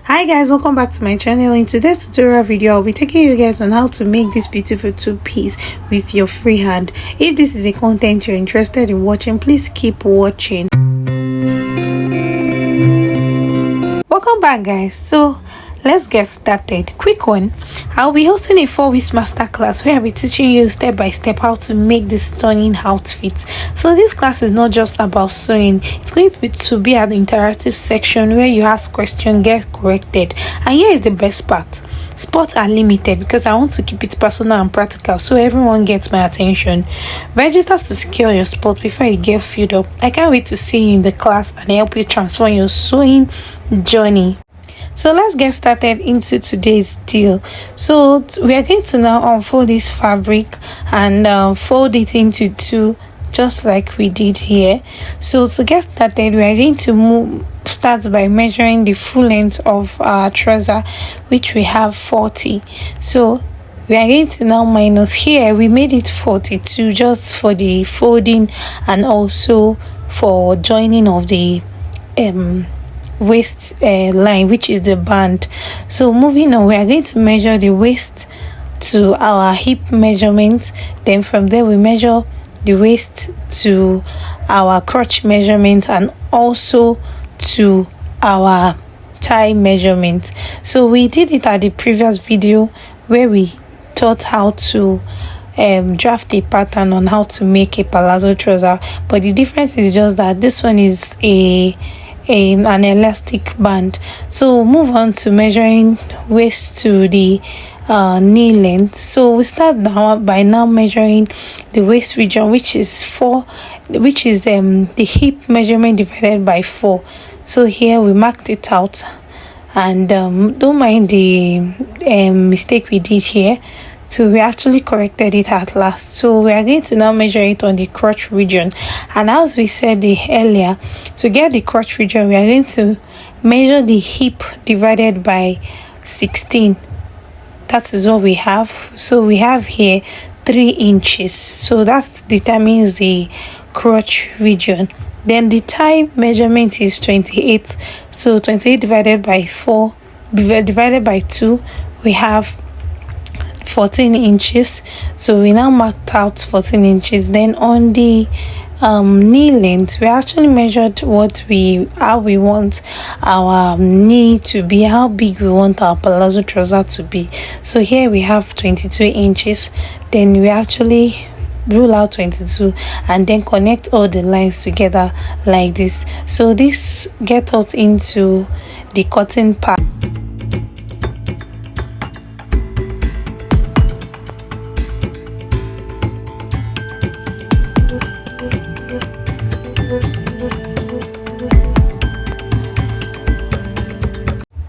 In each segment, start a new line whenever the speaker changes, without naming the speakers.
Hi guys, welcome back to my channel. In today's tutorial video, I'll be taking you guys on how to make this beautiful two-piece with your free hand. If this is a content you're interested in watching, please keep watching. Welcome back guys. So let's get started. Quick one, I'll be hosting a 4-week masterclass where I'll be teaching you step by step how to make this stunning outfit. So this class is not just about sewing, it's going to be an interactive section where you ask questions, get corrected. And here is the best part: spots are limited because I want to keep it personal and practical so everyone gets my attention. Register to secure your spot before you get filled up. I can't wait to see you in the class and help you transform your sewing journey. So let's get started into today's deal. So we are going to now unfold this fabric and fold it into two, just like we did here. So to get started, we are going to start by measuring the full length of our trouser, which we have 40. So we are going to now minus. Here we made it 42 just for the folding and also for joining of the waist line, which is the band. So moving on, we are going to measure the waist to our hip measurement. Then from there we measure the waist to our crotch measurement and also to our thigh measurement. So we did it at the previous video where we taught how to draft a pattern on how to make a palazzo trouser, but the difference is just that this one is an elastic band. So move on to measuring waist to the knee length. So we start now by now measuring the waist region, which is the hip measurement divided by 4. So here we marked it out, and don't mind the mistake we did here. So we actually corrected it at last. So we are going to now measure it on the crotch region, and as we said earlier, to get the crotch region we are going to measure the hip divided by 16. That is what we have. So we have here 3 inches, so that determines the crotch region. Then the thigh measurement is 28. So 28 divided by 4 divided by 2, we have 14 inches. So we now marked out 14 inches. Then on the knee length, we actually measured how we want our knee to be, how big we want our palazzo trouser to be. So here we have 22 inches. Then we actually rule out 22 and then connect all the lines together like this. So this gets us into the cutting part.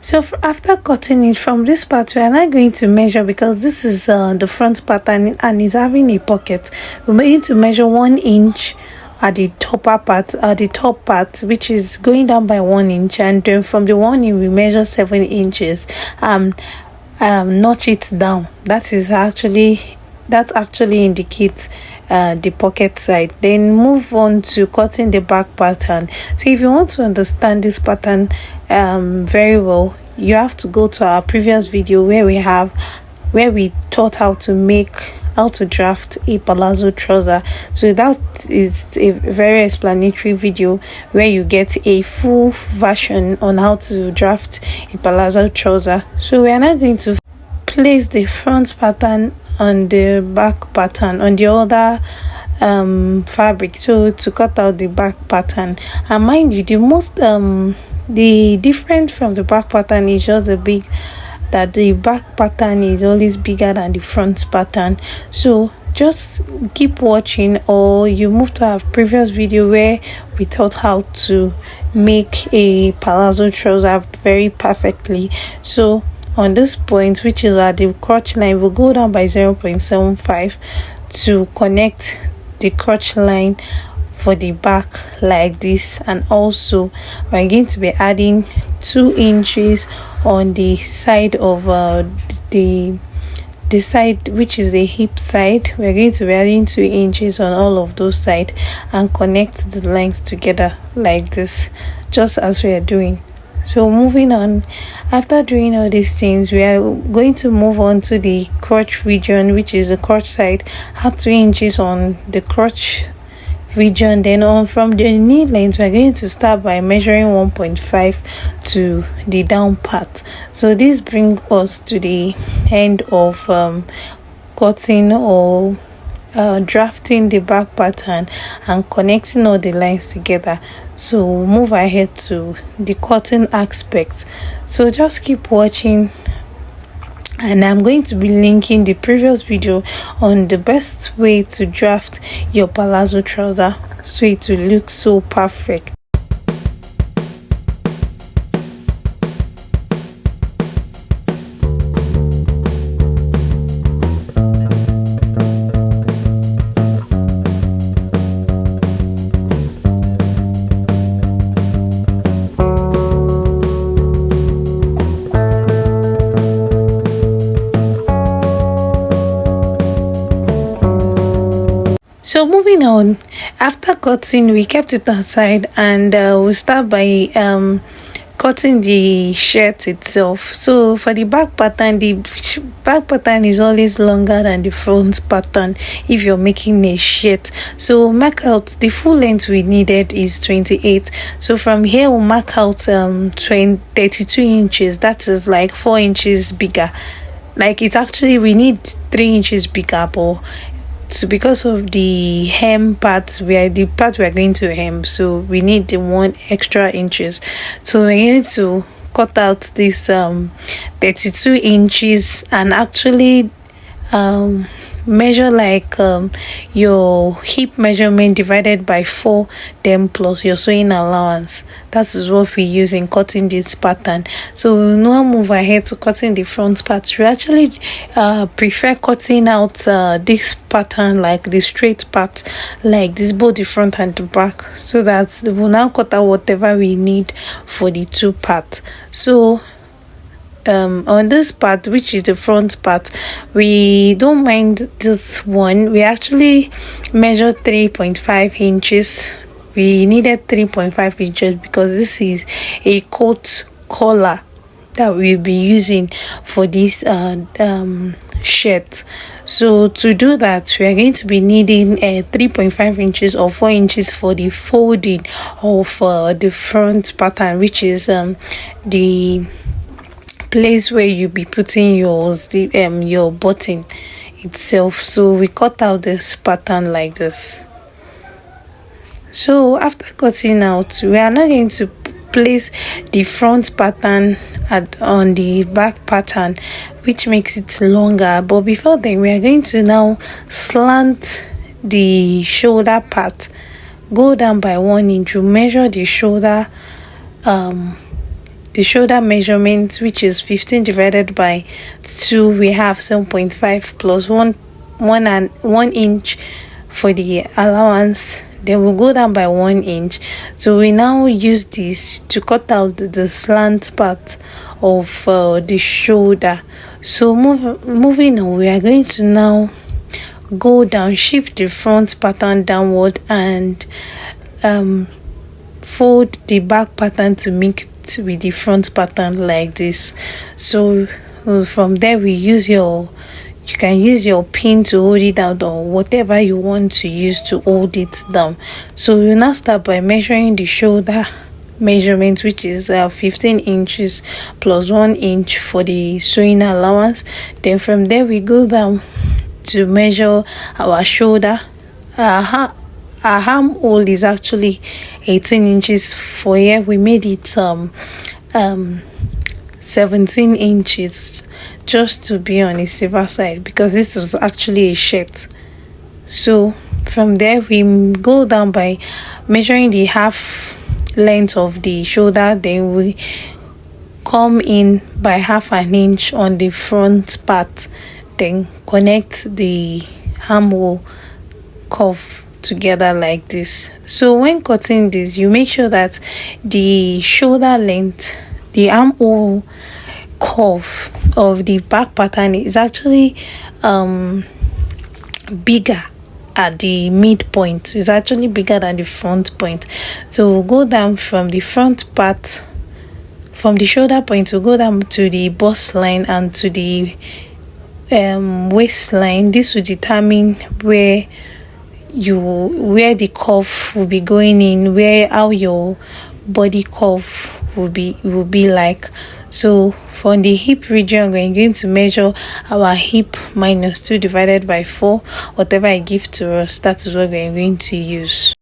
So after cutting it from this part, we are not going to measure because this is the front pattern and is having a pocket. We're going to measure 1 inch at the top part, which is going down by 1 inch, and then from the 1 inch we measure 7 inches. Notch it down. That actually indicates the pocket side. Then move on to cutting the back pattern. So if you want to understand this pattern very well, you have to go to our previous video where we taught how to draft a palazzo trouser. So that is a very explanatory video where you get a full version on how to draft a palazzo trouser. So we are now going to place the front pattern on the back pattern on the other fabric, so to cut out the back pattern. And mind you, the difference from the back pattern is just that the back pattern is always bigger than the front pattern. So just keep watching, or you move to our previous video where we taught how to make a palazzo trouser very perfectly. So on this point, which is at the crotch line, we'll go down by 0.75 to connect the crotch line for the back like this. And also we're going to be adding 2 inches on the side of the side, which is the hip side. We're going to be adding 2 inches on all of those sides and connect the lines together like this, just as we are doing. So moving on, after doing all these things, we are going to move on to the crotch region, which is the crotch side. Have 3 inches on the crotch region. Then on from the knee length, we're going to start by measuring 1.5 to the down part. So this brings us to the end of cutting or drafting the back pattern and connecting all the lines together. So we'll move ahead to the cutting aspect. So just keep watching, and I'm going to be linking the previous video on the best way to draft your palazzo trouser so it will look so perfect. So moving on, after cutting, we kept it aside, and we'll start by cutting the shirt itself. So for the back pattern, the back pattern is always longer than the front pattern if you're making a shirt. So mark out the full length we needed is 28. So from here we'll mark out 32 inches. That is like 4 inches bigger. Like it's actually, we need 3 inches bigger, but so because of the hem part, we are going to hem, so we need the 1 extra inches. So we're going to cut out this 32 inches and actually measure like your hip measurement divided by 4, then plus your sewing allowance. That is what we use in cutting this pattern. So we'll now move ahead to cutting the front part. We actually prefer cutting out this pattern, like the straight part, like this, both the front and the back, so that we'll now cut out whatever we need for the 2 parts. So on this part, which is the front part, we don't mind this one. We actually measured 3.5 inches. We needed 3.5 inches because this is a coat collar that we'll be using for this shirt. So to do that, we are going to be needing 3.5 inches or 4 inches for the folding of the front pattern, which is the place where you be putting your button itself. So we cut out this pattern like this. So after cutting out, we are now going to place the front pattern on the back pattern, which makes it longer. But before then, we are going to now slant the shoulder part, go down by 1 inch. We'll measure the shoulder measurement, which is 15 divided by 2. We have 7.5 plus 1 inch for the allowance. Then we'll go down by 1 inch. So we now use this to cut out the slant part of the shoulder. So moving on, we are going to now go down, shift the front pattern downward, and fold the back pattern to make it with the front pattern like this. So from there, you can use your pin to hold it down, or whatever you want to use to hold it down. So we'll now start by measuring the shoulder measurement, which is 15 inches plus 1 inch for the sewing allowance. Then from there, we go down to measure our shoulder. Our armhole is actually 18 inches. For here, we made it 17 inches, just to be on the safer side, because this is actually a shirt. So from there, we go down by measuring the half length of the shoulder. Then we come in by half an inch on the front part, then connect the armhole curve together like this. So when cutting this, you make sure that the shoulder length, the armhole curve of the back pattern is actually bigger at the midpoint. It's actually bigger than the front point. So we'll go down from the front part from the shoulder point we go down to the bust line and to the waistline. This will determine where the curve will be going in, how your body curve will be like. So from the hip region, we're going to measure our hip minus 2 divided by 4. Whatever I give to us, that is what we're going to use.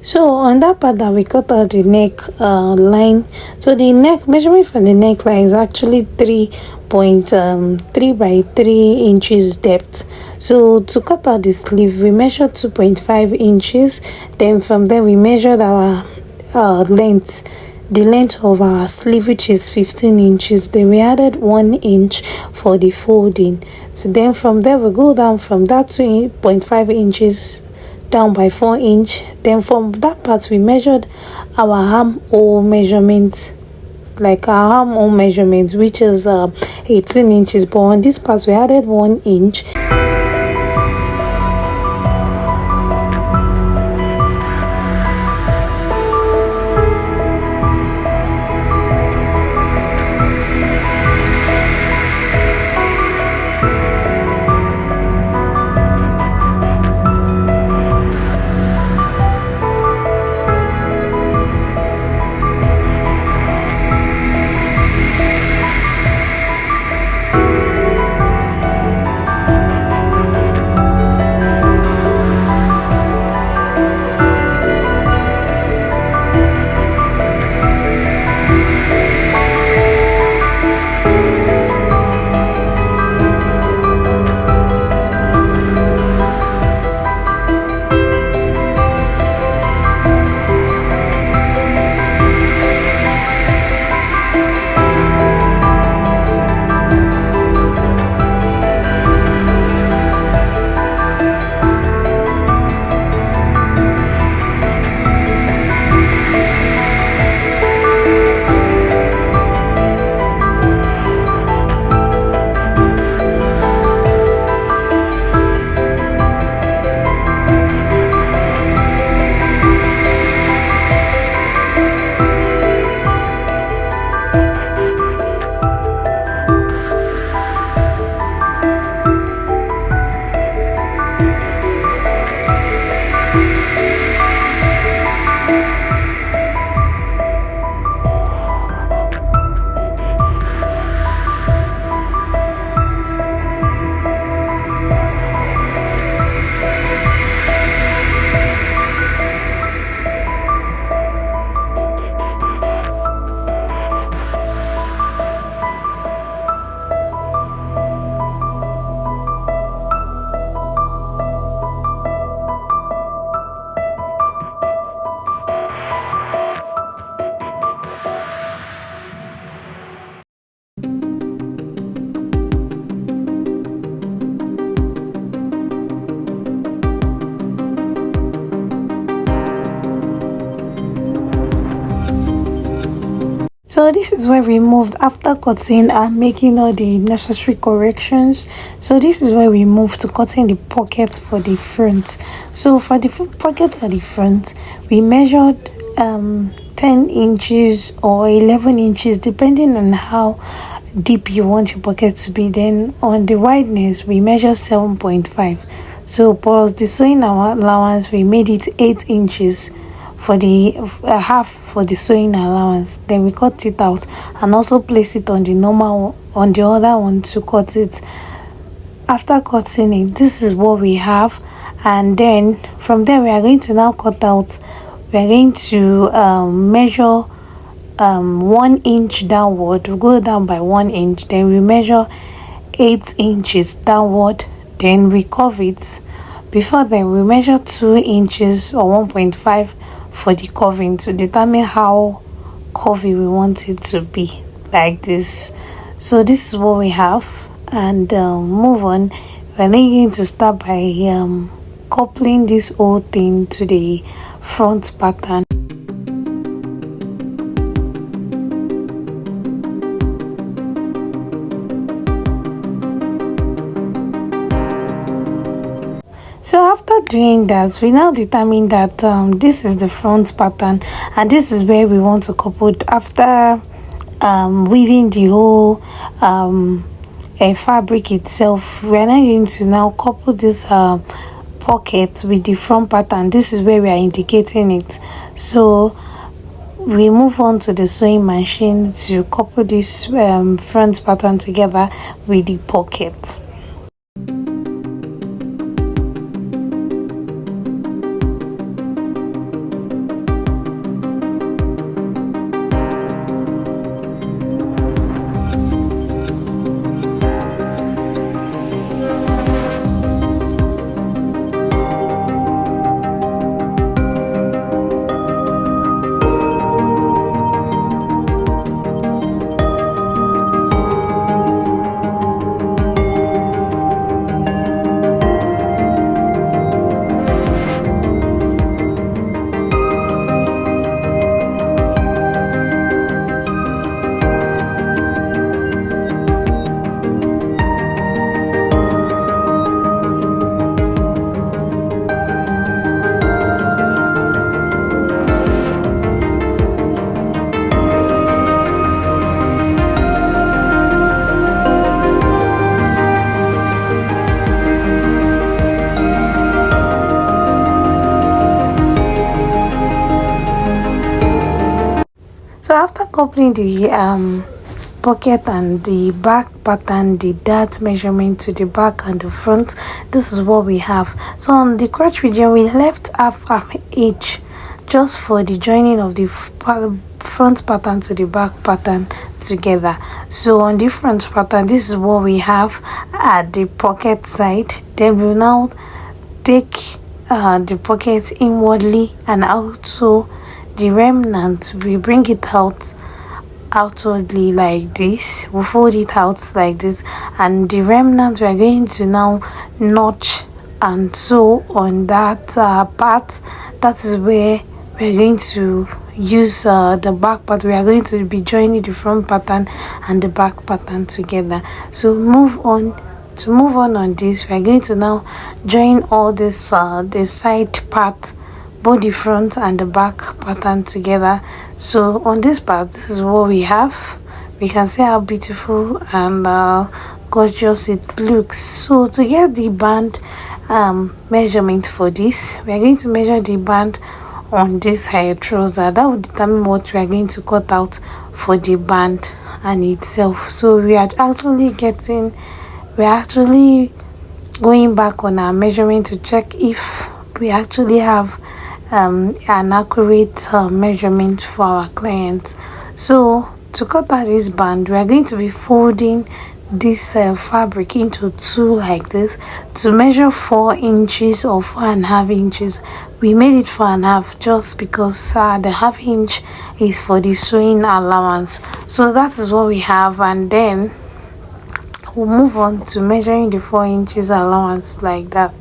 So on that part that we cut out the neck line, so the neck measurement for the neckline is actually 3.3 by 3 inches depth. So to cut out the sleeve, we measured 2.5 inches. Then from there we measured our length, the length of our sleeve, which is 15 inches. Then we added 1 inch for the folding. So then from there we go down from that 2.5 inches down by 4 inch. Then from that part we measured our armhole measurement, like our armhole measurement, which is 18 inches, but on this part we added 1 inch. So this is where we moved after cutting and making all the necessary corrections. So this is where we moved to cutting the pockets for the front. So for the pocket for the front, we measured 10 inches or 11 inches depending on how deep you want your pocket to be. Then on the wideness we measured 7.5. So plus the sewing allowance, we made it 8 inches for the half for the sewing allowance. Then we cut it out and also place it on the normal on the other one to cut it. After cutting it, this is what we have, and then from there we are going to now cut out. We are going to measure 1 inch downward. We go down by 1 inch, then we measure 8 inches downward, then we curve it. Before then, we measure 2 inches or 1.5 for the curving to determine how curvy we want it to be, like this. So this is what we have, and move on. We're then going to start by coupling this whole thing to the front pattern. So after doing that, we now determine that this is the front pattern and this is where we want to couple it. After weaving the whole fabric itself, we are now going to now couple this pocket with the front pattern. This is where we are indicating it. So we move on to the sewing machine to couple this front pattern together with the pocket. So after coupling the pocket and the back pattern, the dart measurement to the back and the front, this is what we have. So on the crotch region, we left half each just for the joining of the front pattern to the back pattern together. So on the front pattern, this is what we have at the pocket side. Then we'll now take the pocket inwardly, and also the remnant we bring it out outwardly like this. We fold it out like this, and the remnant we are going to now notch and sew on that part. That is where we're going to use the back part. We are going to be joining the front pattern and the back pattern together. So move on this, we are going to now join all this the side part, both the front and the back pattern together. So on this part, this is what we have. We can see how beautiful and gorgeous it looks. So to get the band measurement for this, we are going to measure the band on this hair trouser. That will determine what we are going to cut out for the band and itself. So we are actually going back on our measurement to check if we actually have an accurate measurement for our clients. So to cut out this band, we are going to be folding this fabric into two like this to measure 4 inches or 4.5 inches. We made it 4.5 just because the half inch is for the sewing allowance. So that is what we have, and then we'll move on to measuring the 4 inches allowance like that.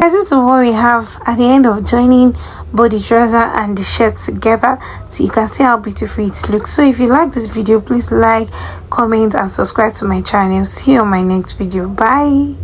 This is what we have at the end of joining both the trouser and the shirt together. So you can see how beautiful it looks. So if you like this video, please like, comment and subscribe to my channel. See you on my next video. Bye.